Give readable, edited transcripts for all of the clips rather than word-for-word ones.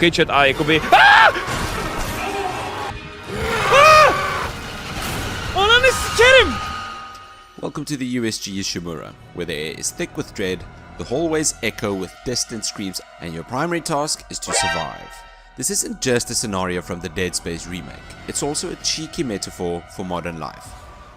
keď a jakoby... Ona nestěrím! Welcome to the USG Ishimura, where the air is thick with dread, the hallways echo with distant screams, and your primary task is to survive. This isn't just a scenario from the Dead Space remake, it's also a cheeky metaphor for modern life.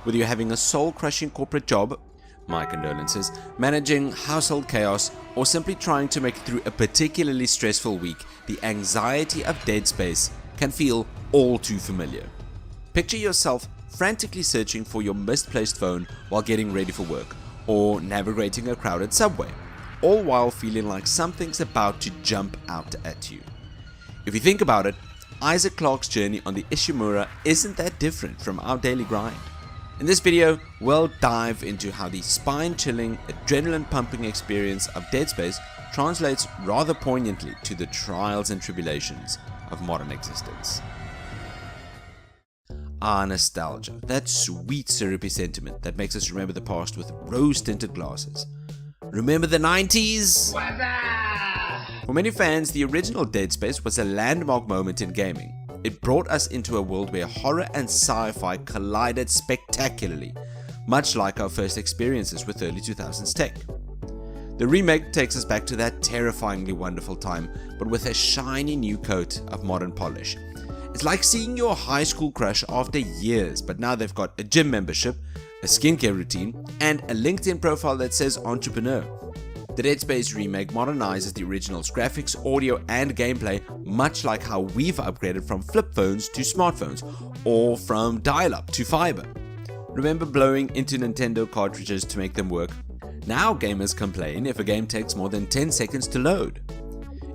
Whether you're having a soul-crushing corporate job, my condolences, managing household chaos, or simply trying to make it through a particularly stressful week, the anxiety of Dead Space can feel all too familiar. Picture yourself frantically searching for your misplaced phone while getting ready for work, or navigating a crowded subway, all while feeling like something's about to jump out at you. If you think about it, Isaac Clarke's journey on the Ishimura isn't that different from our daily grind. In this video, we'll dive into how the spine-chilling, adrenaline-pumping experience of Dead Space translates rather poignantly to the trials and tribulations of modern existence. Nostalgia, that sweet syrupy sentiment that makes us remember the past with rose-tinted glasses. Remember the 90s? For many fans, the original Dead Space was a landmark moment in gaming. It brought us into a world where horror and sci-fi collided spectacularly, much like our first experiences with early 2000s tech. The remake takes us back to that terrifyingly wonderful time, but with a shiny new coat of modern polish. It's like seeing your high school crush after years, but now they've got a gym membership, a skincare routine, and a LinkedIn profile that says entrepreneur. The Dead Space remake modernizes the original's graphics, audio, and gameplay, much like how we've upgraded from flip phones to smartphones, or from dial-up to fiber. Remember blowing into Nintendo cartridges to make them work? Now gamers complain if a game takes more than 10 seconds to load.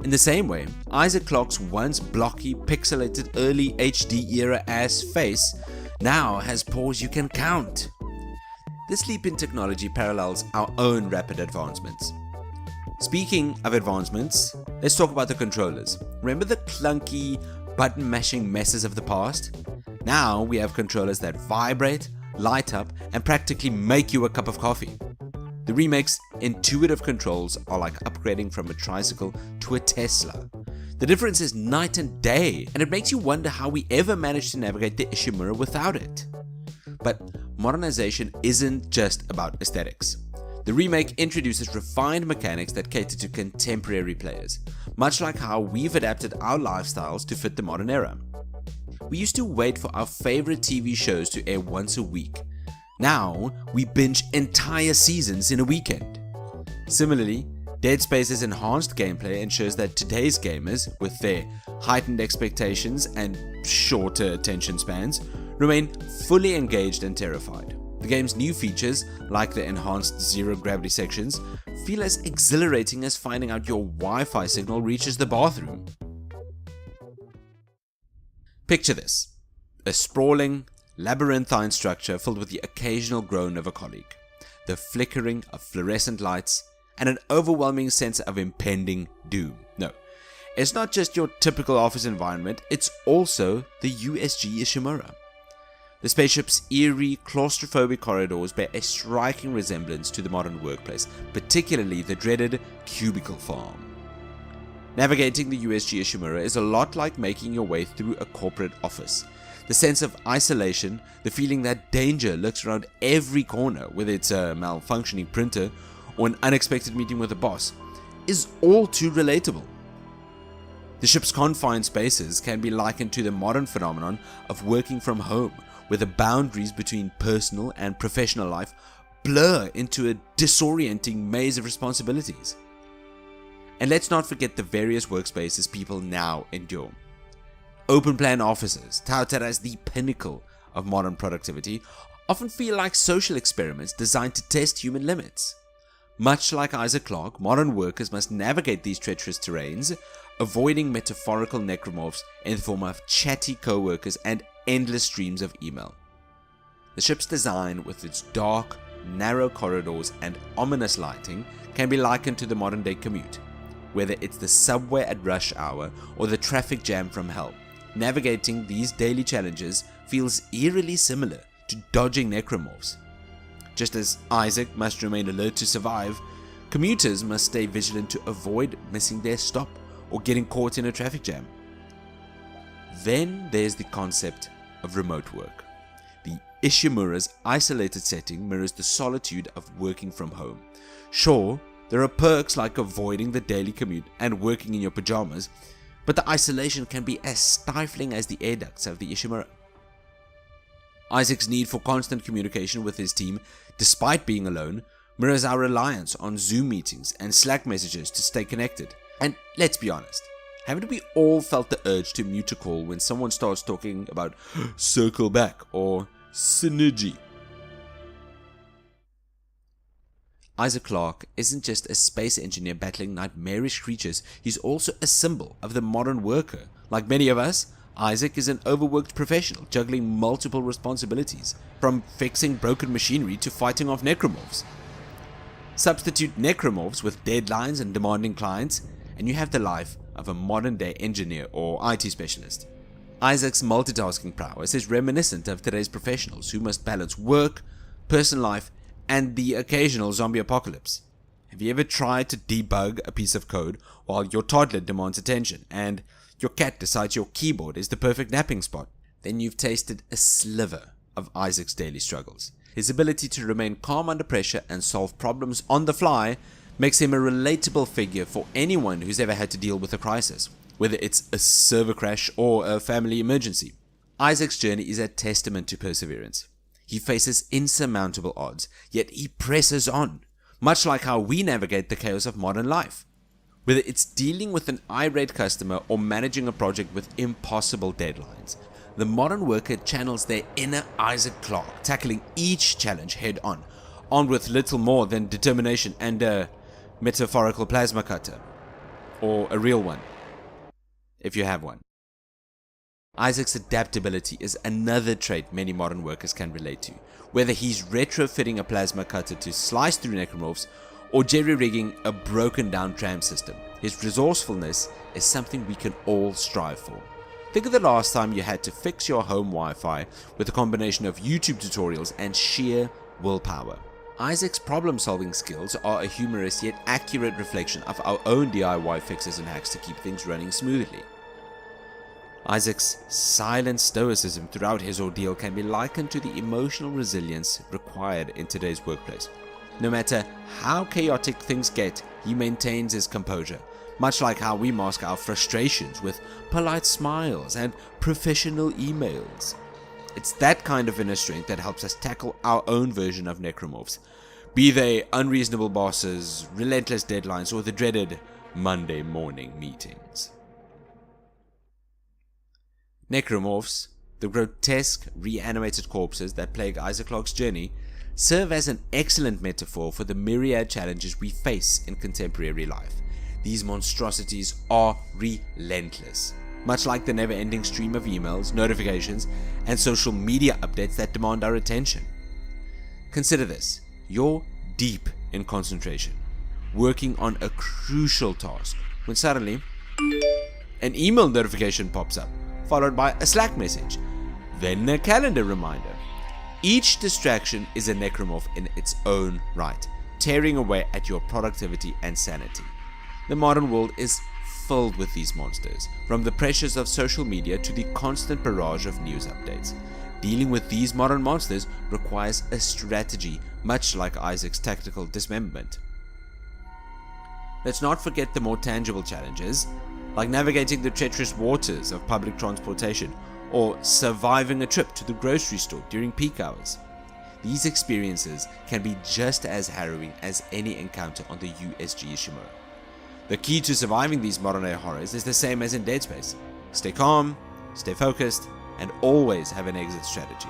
In the same way, Isaac Clarke's once blocky, pixelated early HD era ass face now has pores you can count. This leap in technology parallels our own rapid advancements. Speaking of advancements, let's talk about the controllers. Remember the clunky, button-mashing messes of the past? Now we have controllers that vibrate, light up, and practically make you a cup of coffee. The remake's intuitive controls are like upgrading from a tricycle to a Tesla. The difference is night and day, and it makes you wonder how we ever managed to navigate the Ishimura without it. But modernization isn't just about aesthetics. The remake introduces refined mechanics that cater to contemporary players, much like how we've adapted our lifestyles to fit the modern era. We used to wait for our favorite TV shows to air once a week. Now, we binge entire seasons in a weekend. Similarly, Dead Space's enhanced gameplay ensures that today's gamers, with their heightened expectations and shorter attention spans, remain fully engaged and terrified. The game's new features, like the enhanced zero-gravity sections, feel as exhilarating as finding out your Wi-Fi signal reaches the bathroom. Picture this: a sprawling, labyrinthine structure filled with the occasional groan of a colleague, the flickering of fluorescent lights, and an overwhelming sense of impending doom. No, it's not just your typical office environment, it's also the USG Ishimura. The spaceship's eerie, claustrophobic corridors bear a striking resemblance to the modern workplace, particularly the dreaded cubicle farm. Navigating the USG Ishimura is a lot like making your way through a corporate office. The sense of isolation, the feeling that danger lurks around every corner, whether it's a malfunctioning printer or an unexpected meeting with a boss, is all too relatable. The ship's confined spaces can be likened to the modern phenomenon of working from home, where the boundaries between personal and professional life blur into a disorienting maze of responsibilities. And let's not forget the various workspaces people now endure. Open-plan offices, touted as the pinnacle of modern productivity, often feel like social experiments designed to test human limits. Much like Isaac Clarke, modern workers must navigate these treacherous terrains, avoiding metaphorical necromorphs in the form of chatty co-workers and endless streams of email. The ship's design, with its dark, narrow corridors and ominous lighting, can be likened to the modern-day commute. Whether it's the subway at rush hour or the traffic jam from hell, navigating these daily challenges feels eerily similar to dodging necromorphs. Just as Isaac must remain alert to survive, commuters must stay vigilant to avoid missing their stop or getting caught in a traffic jam. Then there's the concept of remote work. The Ishimura's isolated setting mirrors the solitude of working from home. Sure, there are perks like avoiding the daily commute and working in your pajamas, but the isolation can be as stifling as the air ducts of the Ishimura. Isaac's need for constant communication with his team, despite being alone, mirrors our reliance on Zoom meetings and Slack messages to stay connected. And let's be honest, haven't we all felt the urge to mute a call when someone starts talking about circle back or synergy? Isaac Clarke isn't just a space engineer battling nightmarish creatures, he's also a symbol of the modern worker. Like many of us, Isaac is an overworked professional juggling multiple responsibilities, from fixing broken machinery to fighting off necromorphs. Substitute necromorphs with deadlines and demanding clients, and you have the life of a modern-day engineer or IT specialist. Isaac's multitasking prowess is reminiscent of today's professionals who must balance work, personal life, and the occasional zombie apocalypse. Have you ever tried to debug a piece of code while your toddler demands attention and your cat decides your keyboard is the perfect napping spot? Then you've tasted a sliver of Isaac's daily struggles. His ability to remain calm under pressure and solve problems on the fly makes him a relatable figure for anyone who's ever had to deal with a crisis, whether it's a server crash or a family emergency. Isaac's journey is a testament to perseverance. He faces insurmountable odds, yet he presses on, much like how we navigate the chaos of modern life. Whether it's dealing with an irate customer or managing a project with impossible deadlines, the modern worker channels their inner Isaac Clarke, tackling each challenge head on, armed with little more than determination and a metaphorical plasma cutter. Or a real one, if you have one. Isaac's adaptability is another trait many modern workers can relate to, whether he's retrofitting a plasma cutter to slice through necromorphs or jerry-rigging a broken-down tram system. His resourcefulness is something we can all strive for. Think of the last time you had to fix your home Wi-Fi with a combination of YouTube tutorials and sheer willpower. Isaac's problem-solving skills are a humorous yet accurate reflection of our own DIY fixes and hacks to keep things running smoothly. Isaac's silent stoicism throughout his ordeal can be likened to the emotional resilience required in today's workplace. No matter how chaotic things get, he maintains his composure, much like how we mask our frustrations with polite smiles and professional emails. It's that kind of inner strength that helps us tackle our own version of necromorphs, be they unreasonable bosses, relentless deadlines, or the dreaded Monday morning meetings. Necromorphs, the grotesque, reanimated corpses that plague Isaac Clarke's journey, serve as an excellent metaphor for the myriad challenges we face in contemporary life. These monstrosities are relentless, much like the never-ending stream of emails, notifications, and social media updates that demand our attention. Consider this: you're deep in concentration, working on a crucial task, when suddenly an email notification pops up, followed by a Slack message, then a calendar reminder. Each distraction is a necromorph in its own right, tearing away at your productivity and sanity. The modern world is filled with these monsters, from the pressures of social media to the constant barrage of news updates. Dealing with these modern monsters requires a strategy, much like Isaac's tactical dismemberment. Let's not forget the more tangible challenges, like navigating the treacherous waters of public transportation or surviving a trip to the grocery store during peak hours. These experiences can be just as harrowing as any encounter on the USG Ishimura. The key to surviving these modern-day horrors is the same as in Dead Space: stay calm, stay focused, and always have an exit strategy.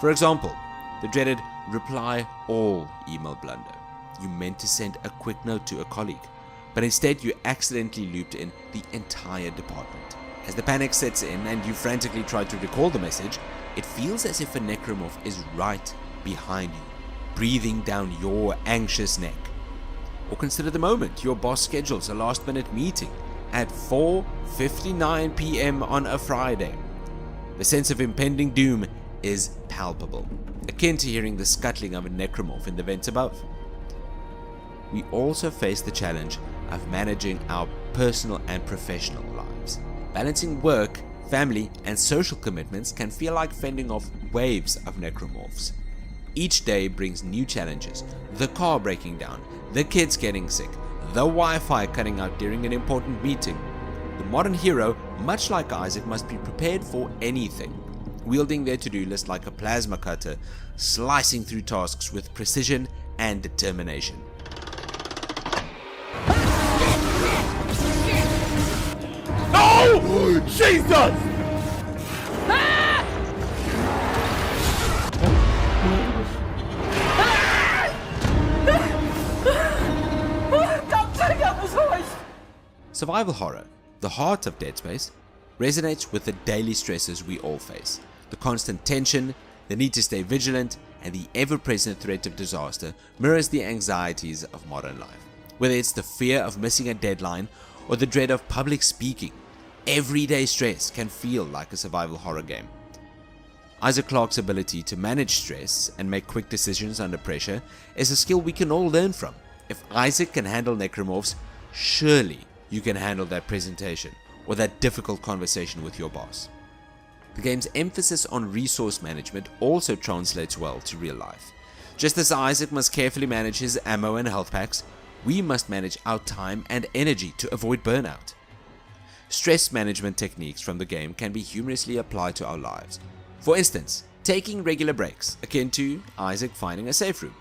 For example, the dreaded reply all email blunder. You meant to send a quick note to a colleague, but instead you accidentally looped in the entire department. As the panic sets in and you frantically try to recall the message, it feels as if a necromorph is right behind you, breathing down your anxious neck. Or consider the moment your boss schedules a last-minute meeting at 4:59 p.m. on a Friday. The sense of impending doom is palpable, akin to hearing the scuttling of a necromorph in the vents above. We also face the challenge of managing our personal and professional lives. Balancing work, family, and social commitments can feel like fending off waves of necromorphs. Each day brings new challenges: the car breaking down, the kids getting sick, the Wi-Fi cutting out during an important meeting. The modern hero, much like Isaac, must be prepared for anything, wielding their to-do list like a plasma cutter, slicing through tasks with precision and determination. Oh! Jesus! Survival horror, the heart of Dead Space, resonates with the daily stresses we all face. The constant tension, the need to stay vigilant, and the ever-present threat of disaster mirrors the anxieties of modern life. Whether it's the fear of missing a deadline or the dread of public speaking, everyday stress can feel like a survival horror game. Isaac Clarke's ability to manage stress and make quick decisions under pressure is a skill we can all learn from. If Isaac can handle necromorphs, surely you can handle that presentation or that difficult conversation with your boss. The game's emphasis on resource management also translates well to real life. Just as Isaac must carefully manage his ammo and health packs, we must manage our time and energy to avoid burnout. Stress management techniques from the game can be humorously applied to our lives. For instance, taking regular breaks, akin to Isaac finding a safe room,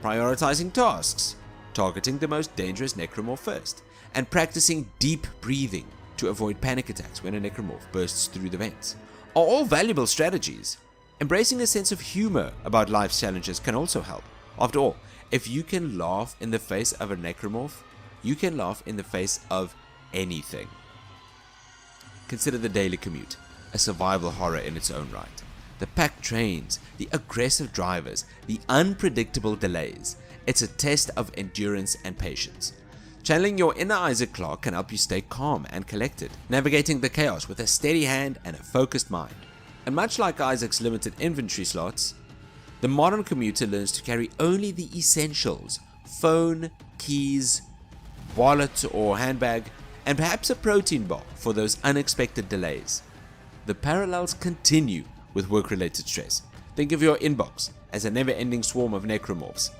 prioritizing tasks, targeting the most dangerous necromorph first, and practicing deep breathing to avoid panic attacks when a necromorph bursts through the vents, are all valuable strategies. Embracing a sense of humor about life's challenges can also help. After all, if you can laugh in the face of a necromorph, you can laugh in the face of anything. Consider the daily commute, a survival horror in its own right. The packed trains, the aggressive drivers, the unpredictable delays. It's a test of endurance and patience. Channeling your inner Isaac Clarke can help you stay calm and collected, navigating the chaos with a steady hand and a focused mind. And much like Isaac's limited inventory slots, the modern commuter learns to carry only the essentials: phone, keys, wallet or handbag, and perhaps a protein bar for those unexpected delays. The parallels continue with work-related stress. Think of your inbox as a never-ending swarm of necromorphs,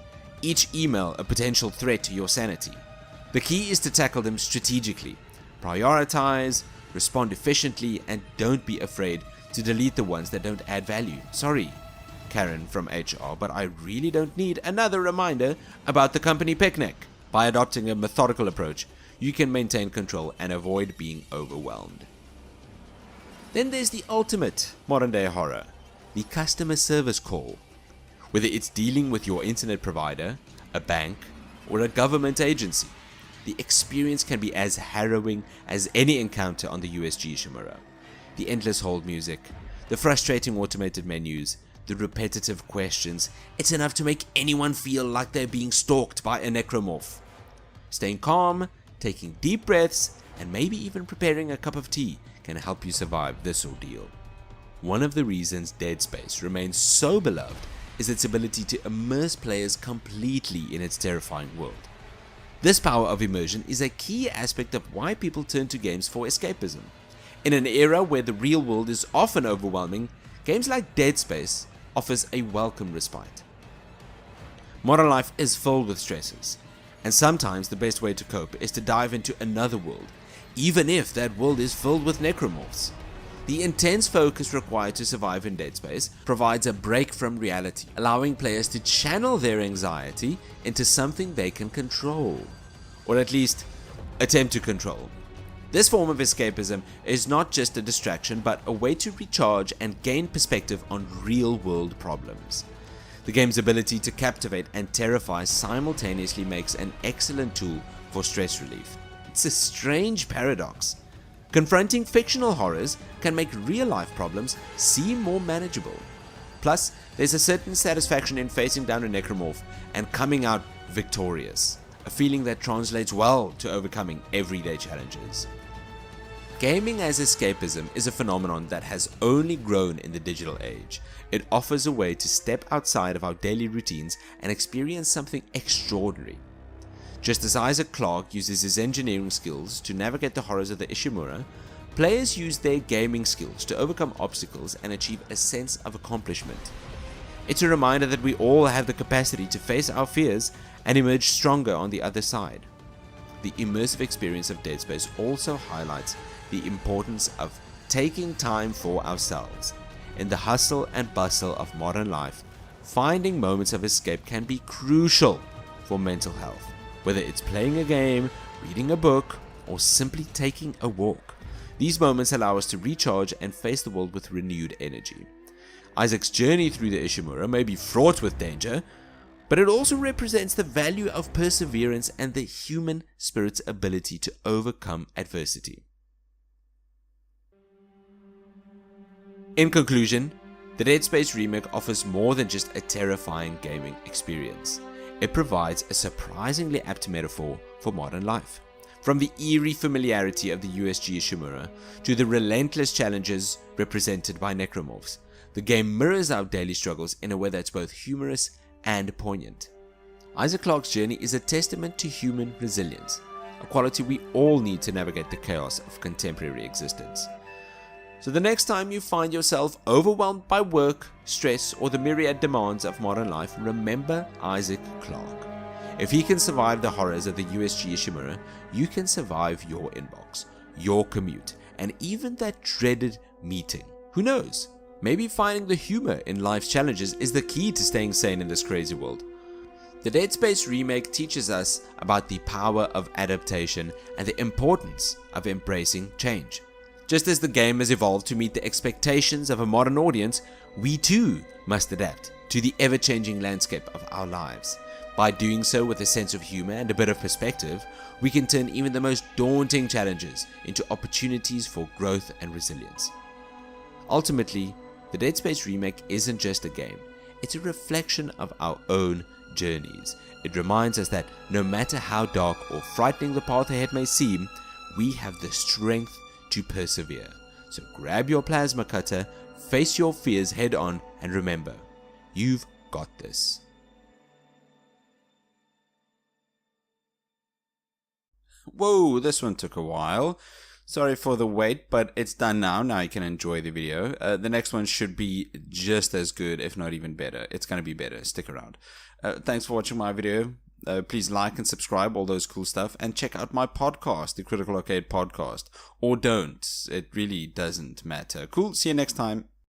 each email a potential threat to your sanity. The key is to tackle them strategically. Prioritize, respond efficiently, and don't be afraid to delete the ones that don't add value. Sorry, Karen from HR, but I really don't need another reminder about the company picnic. By adopting a methodical approach, you can maintain control and avoid being overwhelmed. Then there's the ultimate modern day horror, the customer service call. Whether it's dealing with your internet provider, a bank, or a government agency, the experience can be as harrowing as any encounter on the USG Shimura. The endless hold music, the frustrating automated menus, the repetitive questions, it's enough to make anyone feel like they're being stalked by a necromorph. Staying calm, taking deep breaths, and maybe even preparing a cup of tea can help you survive this ordeal. One of the reasons Dead Space remains so beloved is its ability to immerse players completely in its terrifying world. This power of immersion is a key aspect of why people turn to games for escapism. In an era where the real world is often overwhelming, games like Dead Space offers a welcome respite. Modern life is filled with stresses, and sometimes the best way to cope is to dive into another world, even if that world is filled with necromorphs. The intense focus required to survive in Dead Space provides a break from reality, allowing players to channel their anxiety into something they can control, or at least attempt to control. This form of escapism is not just a distraction, but a way to recharge and gain perspective on real-world problems. The game's ability to captivate and terrify simultaneously makes an excellent tool for stress relief. It's a strange paradox. Confronting fictional horrors can make real-life problems seem more manageable. Plus, there's a certain satisfaction in facing down a necromorph and coming out victorious, a feeling that translates well to overcoming everyday challenges. Gaming as escapism is a phenomenon that has only grown in the digital age. It offers a way to step outside of our daily routines and experience something extraordinary. Just as Isaac Clarke uses his engineering skills to navigate the horrors of the Ishimura, players use their gaming skills to overcome obstacles and achieve a sense of accomplishment. It's a reminder that we all have the capacity to face our fears and emerge stronger on the other side. The immersive experience of Dead Space also highlights the importance of taking time for ourselves. In the hustle and bustle of modern life, finding moments of escape can be crucial for mental health, whether it's playing a game, reading a book, or simply taking a walk. These moments allow us to recharge and face the world with renewed energy. Isaac's journey through the Ishimura may be fraught with danger, but it also represents the value of perseverance and the human spirit's ability to overcome adversity. In conclusion, the Dead Space remake offers more than just a terrifying gaming experience. It provides a surprisingly apt metaphor for modern life. From the eerie familiarity of the USG Ishimura to the relentless challenges represented by necromorphs, the game mirrors our daily struggles in a way that's both humorous and poignant. Isaac Clarke's journey is a testament to human resilience, a quality we all need to navigate the chaos of contemporary existence. So the next time you find yourself overwhelmed by work, stress, or the myriad demands of modern life, remember Isaac Clarke. If he can survive the horrors of the USG Ishimura, you can survive your inbox, your commute, and even that dreaded meeting. Who knows? Maybe finding the humor in life's challenges is the key to staying sane in this crazy world. The Dead Space remake teaches us about the power of adaptation and the importance of embracing change. Just as the game has evolved to meet the expectations of a modern audience, we too must adapt to the ever-changing landscape of our lives. By doing so with a sense of humor and a bit of perspective, we can turn even the most daunting challenges into opportunities for growth and resilience. Ultimately, the Dead Space remake isn't just a game, it's a reflection of our own journeys. It reminds us that no matter how dark or frightening the path ahead may seem, we have the strength to persevere. So grab your plasma cutter, face your fears head on, and remember, you've got this. Whoa, this one took a while. Sorry for the wait, but it's done now. Now you can enjoy the video. The next one should be just as good, if not even better. It's going to be better. Stick around. Thanks for watching my video. Please like and subscribe, all those cool stuff. And check out my podcast, the Critical Arcade Podcast. Or don't. It really doesn't matter. Cool. See you next time.